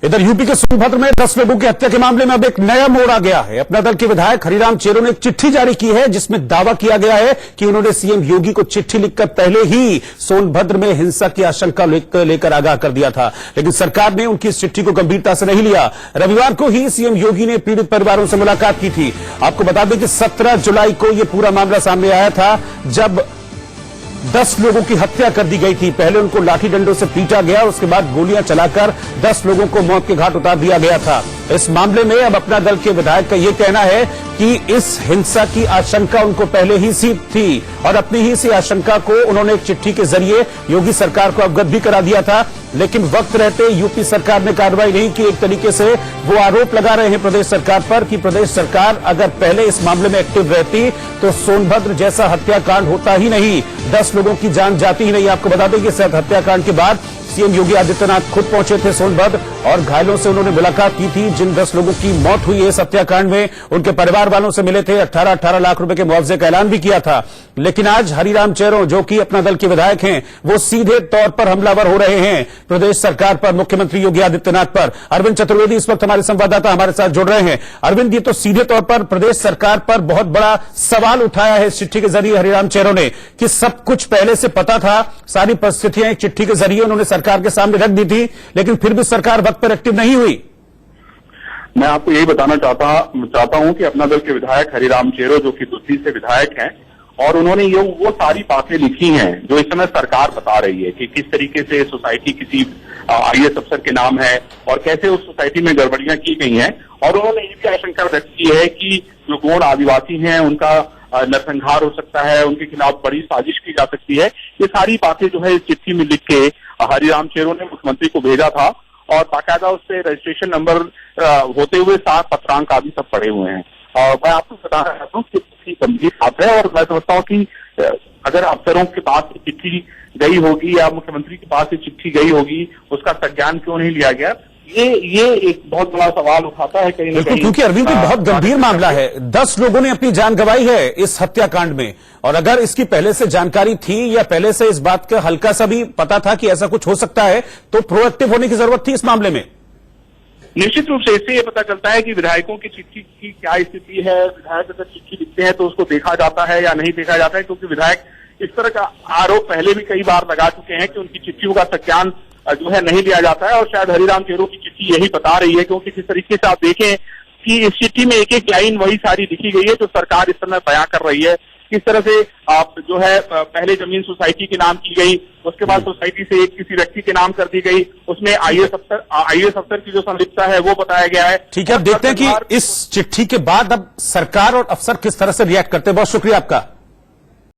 इधर यूपी के सोनभद्र में 10 लोगों की हत्या के मामले में अब एक नया मोड़ आ गया है। अपना दल के विधायक हरिराम चेरो ने एक चिट्ठी जारी की है जिसमें दावा किया गया है कि उन्होंने सीएम योगी को चिट्ठी लिखकर पहले ही सोनभद्र में हिंसा की आशंका लेकर आगाह कर दिया था, लेकिन सरकार ने उनकी इस चिट्ठी को गंभीरता से नहीं लिया। रविवार को ही सीएम योगी ने पीड़ित परिवारों से मुलाकात की थी। आपको बता दें कि 17 जुलाई को यह पूरा मामला सामने आया था, जब 10 लोगों की हत्या कर दी गई थी। पहले उनको लाठी डंडों से पीटा गया, उसके बाद गोलियां चलाकर 10 लोगों को मौत के घाट उतार दिया गया था। इस मामले में अब अपना दल के विधायक का यह कहना है कि इस हिंसा की आशंका उनको पहले ही सी थी और अपनी ही सी आशंका को उन्होंने एक चिट्ठी के जरिए योगी सरकार को अवगत भी करा दिया था, लेकिन वक्त रहते यूपी सरकार ने कार्रवाई नहीं की। एक तरीके से वो आरोप लगा रहे हैं प्रदेश सरकार पर कि प्रदेश सरकार अगर पहले इस मामले में एक्टिव रहती तो सोनभद्र जैसा हत्याकांड होता ही नहीं, 10 लोगों की जान जाती ही नहीं। आपको बता दें कि इस हत्याकांड के बाद सीएम योगी आदित्यनाथ खुद पहुंचे थे सोनभद्र और घायलों से उन्होंने मुलाकात की थी। जिन 10 लोगों की मौत हुई है इस हत्याकांड में, उनके परिवार वालों से मिले थे, 18-18 लाख रुपए के मुआवजे का ऐलान भी किया था। लेकिन आज हरिराम चेरो, जो कि अपना दल के विधायक हैं, वो सीधे तौर पर हमलावर हो रहे हैं प्रदेश सरकार पर, मुख्यमंत्री योगी आदित्यनाथ पर। अरविंद चतुर्वेदी इस वक्त हमारे संवाददाता हमारे साथ जुड़ रहे हैं। अरविंद, ये तो सीधे तौर पर प्रदेश सरकार पर बहुत बड़ा सवाल उठाया है इस चिट्ठी के जरिए हरिराम चेरो ने कि सब कुछ पहले से पता था, सारी परिस्थितियां एक चिट्ठी के जरिए उन्होंने सरकार के सामने रख दी थी, लेकिन फिर भी सरकार वक्त पर एक्टिव नहीं हुई। मैं आपको यही बताना चाहता हूं कि अपना दल के विधायक हरिराम चेरो, जो कि दुधली से विधायक हैं, और उन्होंने ये वो सारी बातें लिखी हैं जो इस समय सरकार बता रही है कि किस तरीके से सोसाइटी किसी आईएएस अफसर के नाम है और कैसे उस सोसाइटी में गड़बड़ियां की गई हैं। और उन्होंने ये भी आशंका व्यक्त की है कि जो गौड़ आदिवासी हैं उनका नरसंहार हो सकता है, उनके खिलाफ बड़ी साजिश की जा सकती है। ये सारी बातें जो है इस चिट्ठी में लिख के हरिराम चेरो ने मुख्यमंत्री को भेजा था और बाकायदा उससे रजिस्ट्रेशन नंबर होते हुए 7 पत्रांक आदि सब पड़े हुए हैं। और मैं आपको बताना चाहता हूँ कि गंभीर बात है और मैं समझता हूँ कि अगर अफसरों के पास चिट्ठी गई होगी या मुख्यमंत्री के पास चिट्ठी गई होगी, उसका संज्ञान क्यों नहीं लिया गया, ये एक बहुत बड़ा सवाल उठाता है कहीं ना कहीं। क्योंकि अरविंद, बहुत गंभीर मामला है। 10 लोगों ने अपनी जान गंवाई है इस हत्याकांड में, और अगर इसकी पहले से जानकारी थी या पहले से इस बात का हल्का सा भी पता था कि ऐसा कुछ हो सकता है, तो प्रोएक्टिव होने की जरूरत थी इस मामले में। निश्चित रूप से इससे ये पता चलता है कि विधायकों की चिट्ठी की क्या स्थिति है। विधायक अगर चिट्ठी लिखते हैं तो उसको देखा जाता है या नहीं देखा जाता है, क्योंकि विधायक इस तरह का आरोप पहले भी कई बार लगा चुके हैं कि उनकी चिट्ठियों का संज्ञान जो है नहीं लिया जाता है। और शायद हरिराम चेरो की चिट्ठी यही बता रही है, क्योंकि जिस तरीके से आप देखें कि इस चिट्ठी में एक एक लाइन वही सारी लिखी गई है जो सरकार इस समय बयां कर रही है। किस तरह से आप जो है पहले जमीन सोसाइटी के नाम की गई, उसके बाद सोसाइटी से एक किसी व्यक्ति के नाम कर दी गई, उसमें आईएएस अफसर की जो संलिप्तता है वो बताया गया है। ठीक है, अब देखते हैं कि इस चिट्ठी के बाद अब सरकार और अफसर किस तरह से रिएक्ट करते हैं। बहुत शुक्रिया आपका।